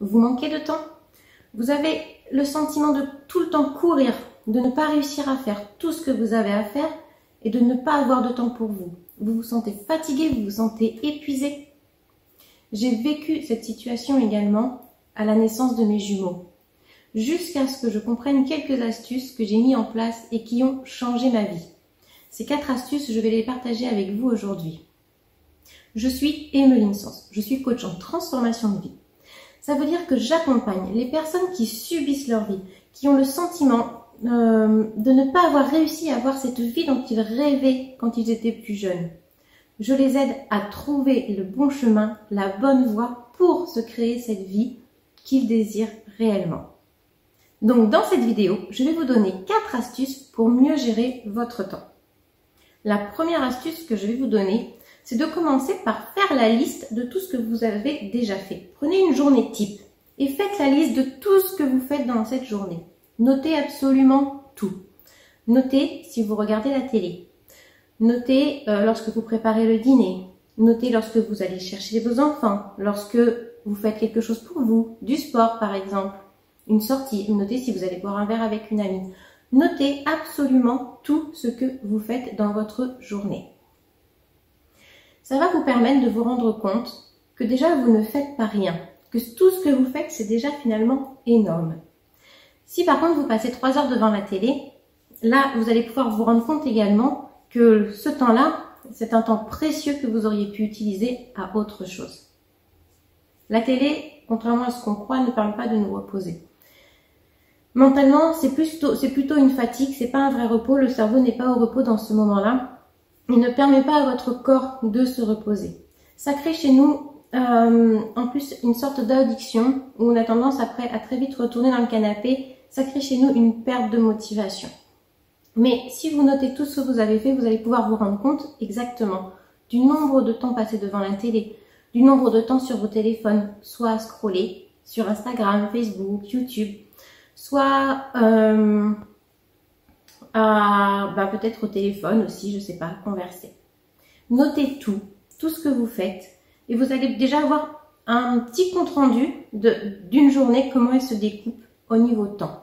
Vous manquez de temps? Vous avez le sentiment de tout le temps courir, de ne pas réussir à faire tout ce que vous avez à faire et de ne pas avoir de temps pour vous. Vous vous sentez fatigué, vous vous sentez épuisé. J'ai vécu cette situation également à la naissance de mes jumeaux, jusqu'à ce que je comprenne quelques astuces que j'ai mis en place et qui ont changé ma vie. Ces 4 astuces, je vais les partager avec vous aujourd'hui. Je suis Emmeline Sens, je suis coach en transformation de vie. Ça veut dire que j'accompagne les personnes qui subissent leur vie, qui ont le sentiment de ne pas avoir réussi à avoir cette vie dont ils rêvaient quand ils étaient plus jeunes. Je les aide à trouver le bon chemin, la bonne voie pour se créer cette vie qu'ils désirent réellement. Donc dans cette vidéo, je vais vous donner 4 astuces pour mieux gérer votre temps. La première astuce que je vais vous donner, c'est de commencer par faire la liste de tout ce que vous avez déjà fait. Prenez une journée type et faites la liste de tout ce que vous faites dans cette journée. Notez absolument tout. Notez si vous regardez la télé. Notez lorsque vous préparez le dîner. Notez lorsque vous allez chercher vos enfants. Lorsque vous faites quelque chose pour vous, du sport par exemple, une sortie. Notez si vous allez boire un verre avec une amie. Notez absolument tout ce que vous faites dans votre journée. Ça va vous permettre de vous rendre compte que déjà vous ne faites pas rien, que tout ce que vous faites c'est déjà finalement énorme. Si par contre vous passez 3 heures devant la télé, là vous allez pouvoir vous rendre compte également que ce temps-là, c'est un temps précieux que vous auriez pu utiliser à autre chose. La télé, contrairement à ce qu'on croit, ne permet pas de nous reposer. Mentalement, c'est plutôt une fatigue, c'est pas un vrai repos, le cerveau n'est pas au repos dans ce moment-là. Il ne permet pas à votre corps de se reposer. Ça crée chez nous en plus une sorte d'addiction où on a tendance après à très vite retourner dans le canapé. Ça crée chez nous une perte de motivation. Mais si vous notez tout ce que vous avez fait, vous allez pouvoir vous rendre compte exactement du nombre de temps passé devant la télé, du nombre de temps sur vos téléphones, soit à scroller sur Instagram, Facebook, YouTube, soit peut-être au téléphone aussi, je sais pas, converser. Notez tout ce que vous faites et vous allez déjà avoir un petit compte rendu d'une journée, comment elle se découpe au niveau temps.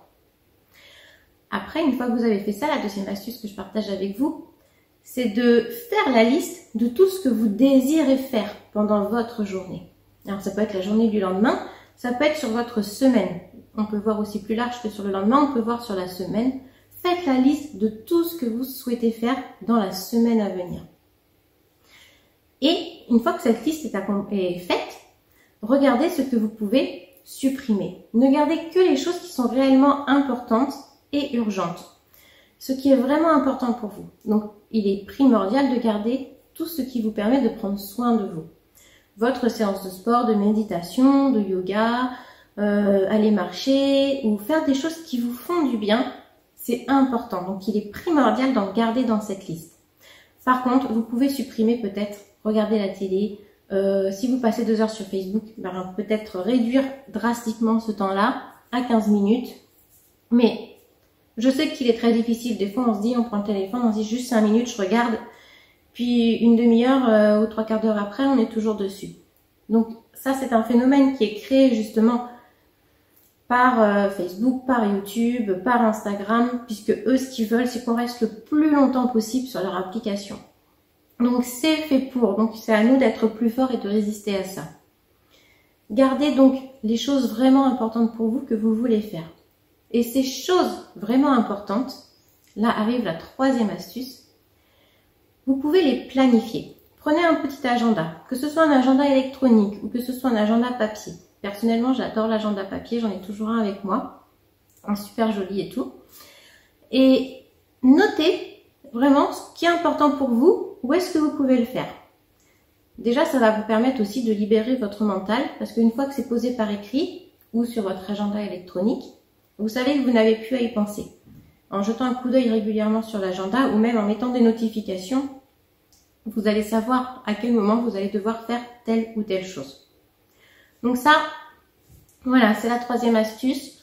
Après, une fois que vous avez fait ça, la deuxième astuce que je partage avec vous, c'est de faire la liste de tout ce que vous désirez faire pendant votre journée. Alors ça peut être la journée du lendemain, ça peut être sur votre semaine. On peut voir aussi plus large que sur le lendemain, on peut voir sur la semaine. Faites la liste de tout ce que vous souhaitez faire dans la semaine à venir. Et une fois que cette liste est faite, regardez ce que vous pouvez supprimer. Ne gardez que les choses qui sont réellement importantes et urgentes. Ce qui est vraiment important pour vous. Donc, il est primordial de garder tout ce qui vous permet de prendre soin de vous. Votre séance de sport, de méditation, de yoga, aller marcher ou faire des choses qui vous font du bien, c'est important. Donc, il est primordial d'en garder dans cette liste. Par contre, vous pouvez supprimer peut-être, regarder la télé. Si vous passez 2 heures sur Facebook, peut-être réduire drastiquement ce temps-là à 15 minutes. Mais je sais qu'il est très difficile. Des fois, on se dit, on prend le téléphone, on se dit juste 5 minutes, je regarde. Puis une demi-heure ou 3/4 d'heure après, on est toujours dessus. Donc ça, c'est un phénomène qui est créé justement par Facebook, par YouTube, par Instagram, puisque eux, ce qu'ils veulent, c'est qu'on reste le plus longtemps possible sur leur application. Donc c'est fait pour, donc c'est à nous d'être plus forts et de résister à ça. Gardez donc les choses vraiment importantes pour vous que vous voulez faire. Et ces choses vraiment importantes, là arrive la 3e astuce, vous pouvez les planifier. Prenez un petit agenda, que ce soit un agenda électronique ou que ce soit un agenda papier. Personnellement, j'adore l'agenda papier, j'en ai toujours un avec moi, un super joli et tout. Et notez vraiment ce qui est important pour vous, où est-ce que vous pouvez le faire. Déjà, ça va vous permettre aussi de libérer votre mental, parce qu'une fois que c'est posé par écrit ou sur votre agenda électronique, vous savez que vous n'avez plus à y penser. En jetant un coup d'œil régulièrement sur l'agenda ou même en mettant des notifications, vous allez savoir à quel moment vous allez devoir faire telle ou telle chose. Donc ça, voilà, c'est la 3e astuce.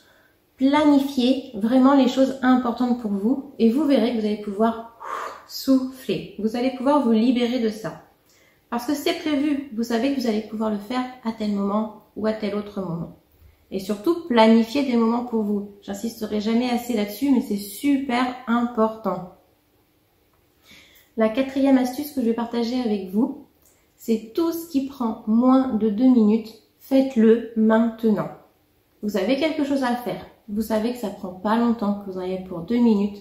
Planifiez vraiment les choses importantes pour vous et vous verrez que vous allez pouvoir souffler. Vous allez pouvoir vous libérer de ça. Parce que c'est prévu, vous savez que vous allez pouvoir le faire à tel moment ou à tel autre moment. Et surtout, planifiez des moments pour vous. J'insisterai jamais assez là-dessus, mais c'est super important. La quatrième astuce que je vais partager avec vous, c'est tout ce qui prend moins de 2 minutes, faites-le maintenant. Vous avez quelque chose à faire, vous savez que ça prend pas longtemps, que vous en avez pour 2 minutes,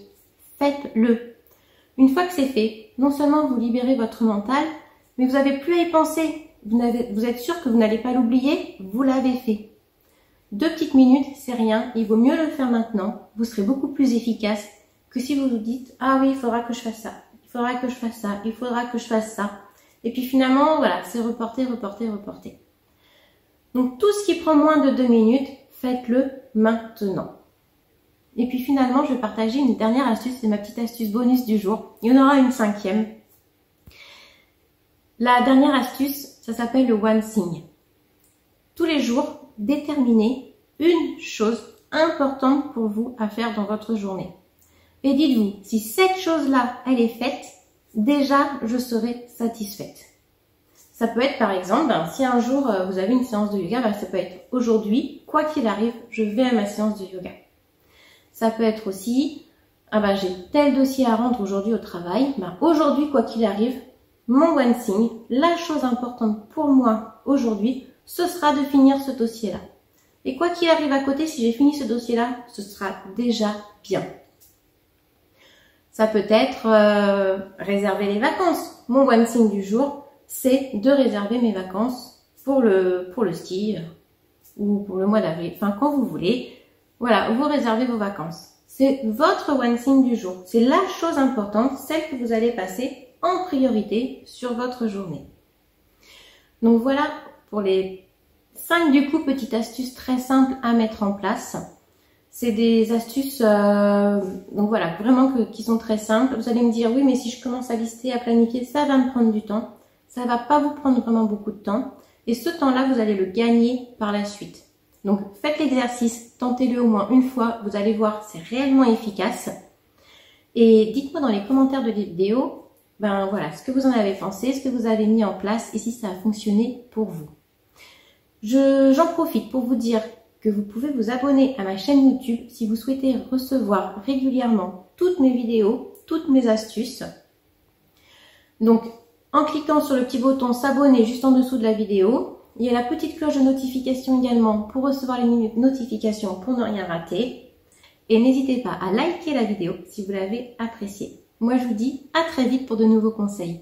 faites-le. Une fois que c'est fait, non seulement vous libérez votre mental, mais vous n'avez plus à y penser. Vous êtes sûr que vous n'allez pas l'oublier, vous l'avez fait. 2 petites minutes, c'est rien, il vaut mieux le faire maintenant, vous serez beaucoup plus efficace que si vous vous dites « Ah oui, il faudra que je fasse ça, il faudra que je fasse ça, il faudra que je fasse ça ». Et puis finalement, voilà, c'est reporter, reporter, reporter. Donc tout ce qui prend moins de 2 minutes, faites-le maintenant. Et puis finalement, je vais partager une dernière astuce, c'est ma petite astuce bonus du jour. Il y en aura une 5e. La dernière astuce, ça s'appelle le one thing. Tous les jours, déterminez une chose importante pour vous à faire dans votre journée. Et dites-vous, si cette chose-là, elle est faite, déjà, je serai satisfaite. Ça peut être par exemple, si un jour vous avez une séance de yoga, ça peut être aujourd'hui, quoi qu'il arrive, je vais à ma séance de yoga. Ça peut être aussi, j'ai tel dossier à rendre aujourd'hui au travail, aujourd'hui, quoi qu'il arrive, mon one thing, la chose importante pour moi aujourd'hui, ce sera de finir ce dossier-là. Et quoi qu'il arrive à côté, si j'ai fini ce dossier-là, ce sera déjà bien. Ça peut être réserver les vacances. Mon one thing du jour, c'est de réserver mes vacances pour le ski ou pour le mois d'avril. Enfin, quand vous voulez. Voilà, vous réservez vos vacances. C'est votre one thing du jour. C'est la chose importante, celle que vous allez passer en priorité sur votre journée. Donc voilà pour les 5 petites astuces très simples à mettre en place. C'est des astuces donc voilà, vraiment qui sont très simples. Vous allez me dire oui, mais si je commence à lister, à planifier, ça va me prendre du temps. Ça va pas vous prendre vraiment beaucoup de temps. Et ce temps-là, vous allez le gagner par la suite. Donc faites l'exercice, tentez-le au moins une fois. Vous allez voir, c'est réellement efficace. Et dites-moi dans les commentaires de la vidéo, voilà, ce que vous en avez pensé, ce que vous avez mis en place et si ça a fonctionné pour vous. J'en profite pour vous dire que vous pouvez vous abonner à ma chaîne YouTube si vous souhaitez recevoir régulièrement toutes mes vidéos, toutes mes astuces. Donc, en cliquant sur le petit bouton s'abonner juste en dessous de la vidéo, il y a la petite cloche de notification également pour recevoir les notifications pour ne rien rater. Et n'hésitez pas à liker la vidéo si vous l'avez appréciée. Moi, je vous dis à très vite pour de nouveaux conseils.